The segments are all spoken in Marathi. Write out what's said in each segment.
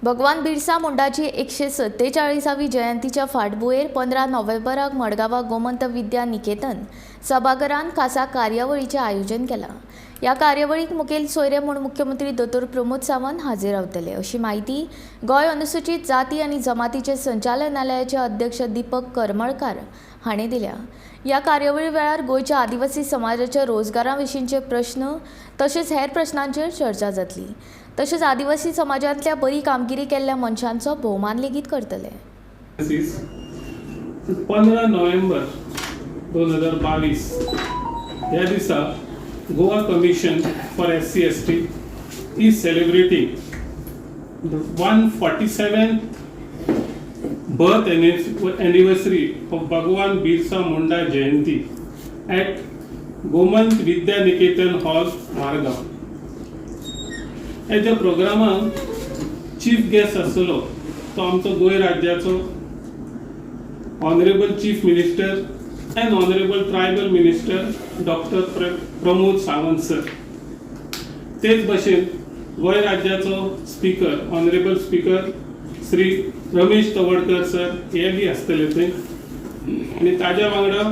भगवान बिरसा मुंडाची 147वी जयंतीच्या फाटभुंयेर 15 नोव्हेंबराक मडगांवां गोमंत विद्या निकेतन सभाघरांत खासा कार्यावळीचें आयोजन केलां। ह्या कार्यावळीक मुखेल सोयरे म्हूण मुख्यमंत्री दोतोर प्रमोद सावंत हाजीर रावतले, अशी माहिती गोंय अनुसूचित जाती आनी जमातीचे संचालनालयाचे अध्यक्ष दीपक करमळकार हांणी दिल्या। ह्या कार्यावळी वेळार गोंयच्या आदिवासी समाजाच्या रोजगारा विशींचे प्रश्न तशेंच हेर प्रश्नांचेर चर्चा जातली। तशेंच आदिवासी समाजांतल्या बरी कामगिरी केल्ल्या मनशांचो भोवमान लेगीत करतले। 15 नोव्हेंबर 2022 ह्या दिसा Goa commission for SC/ST is celebrating the 147th birth anniversary of Bhagwan Birsa Munda Jayanti at Gomant Vidya Niketan Hall, Margaon. ह्या प्रोग्रामाक चीफ गेस्ट आसलो तो आमचो गोंय राज्याचो honourable chief minister and honourable tribal minister doctor Pramod Sawant sir. तेच भशेन गोंय राज्याचो speaker honourable speaker shri Ramesh Tawadkar sir हे बी आसतले थंय आनी ताज्या वांगडा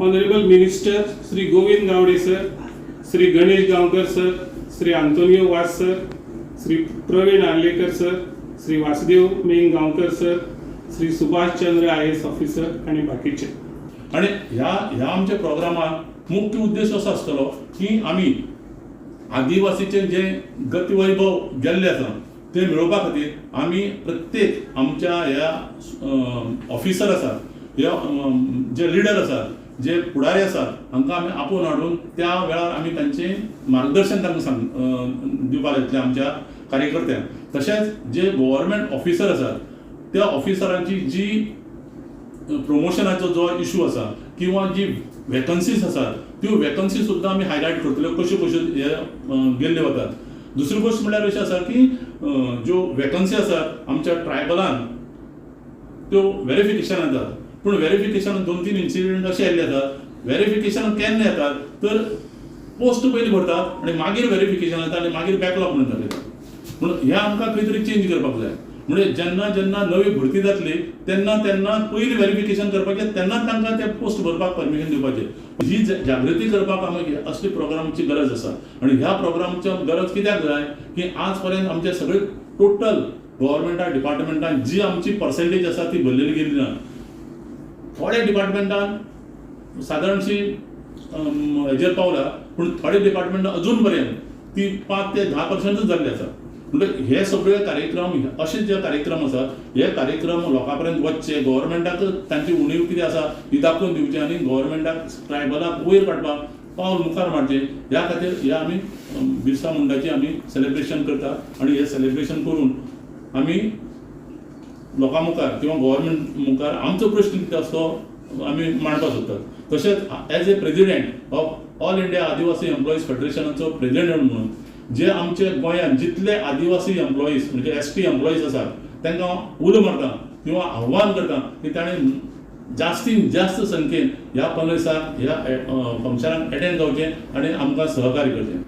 honourable minister shri Govind Gaude sir, shri Ganesh Gaonkar sir, shri Antonio Vas sir, shri Pravin Arlekar sir, shri Vasudev Meng Gaonkar sir, shri Subhash Chandra IAS officer आनी बाकीचे। आणि ह्या आमच्या प्रोग्रामात मुख्य उद्देश असो आसतलो की आमी आदिवासीचे जे गतिवैभव गेल्ले आसा ते मेळोवपा खातीर आमी प्रत्येक आमच्या ह्या ऑफिसर आसात ह्या जे लिडर आसात जे फुडारी आसात हांकां आमी आपोवन हाडून त्या वेळार आमी तांचे मार्गदर्शन तांकां दिवपाक येतलें आमच्या कार्यकर्त्यांक। तशेंच जे गव्हर्मेंट ऑफिसर आसात त्या ऑफिसरांची जी प्रमोशनाचो जो इशू आसा किंवा जी वॅकन्सीज आसात त्यो वॅकन्सी सुद्दां आमी हायलायट करतल्यो कश्यो कश्यो हे गेल्ल्यो वतात। दुसरी गोष्ट म्हळ्यार अशी आसा की ज्यो वॅकन्सी आसात आमच्या ट्रायबलान त्यो व्हेरिफिकेशन येतात, पूण व्हेरिफिकेशन 2-3 इन्सिडेंट अशे आयिल्ले आसात व्हेरिफिकेशन केन्ना येतात तर पोस्ट पयलीं भरतात आनी मागीर व्हेरिफिकेशन येता आनी मागीर बॅकलॉग म्हणून दाखयतात। म्हणून हें आमकां खंय तरी चेंज करपाक जाय। म्हणजे जेन्ना नवी भरती जातली तेन्ना पयलीं व्हेरिफिकेशन करपाचें तेन्नाच तांकां ते पोस्ट भरपाक परमिशन दिवपाचें। ही जागृती करपाक आमी असले प्रोग्रामची गरज आसा आनी ह्या प्रोग्रामची गरज कित्याक जाय की आज पर्यंत आमचे सगळे टोटल गव्हर्मेंटा डिपार्टमेंटान जी आमची पर्सेंटेज आसा ती भरलेली गेली ना। थोड्या डिपार्टमेंटान सादारणशी हेजेर पावला पूण थोडे डिपार्टमेंट अजून पर्यंत ती 5 ते 10% जाल्ली आसा। म्हणजे हे सगळे कार्यक्रम असे जे कार्यक्रम आसात हे कार्यक्रम लोकां पर्यंत वचचे, गव्हर्मेंटाक तांची उणीव कितें आसा ही दाखोवन दिवची आनी गव्हर्मेंटाक ट्रायबलाक वयर काडपाक पावल मुखार मारचें ह्या खातीर हे आमी बिरसा मुंडाची आमी सेलिब्रेशन करता आनी हे सेलिब्रेशन करून आमी लोकां मुखार किंवा गव्हर्मेंट मुखार आमचो प्रश्न कितें आसा तो आमी मांडपाक सोदतात। तशेंच as a president of all India आदिवासी एम्प्लॉईज फेडरेशनाचो प्रेसिडेंट म्हणून जे आमचे गोंयांत जितले आदिवासी एम्प्लॉईज म्हणजे ST एम्प्लॉईज आसात तांकां उलो मारता किंवा आव्हान करता की ताणें जास्तीत जास्त संख्येन ह्या 15 दिसाक ह्या फंक्शनाक अटेंड जावचें आनी आमकां सहकार्य करचें।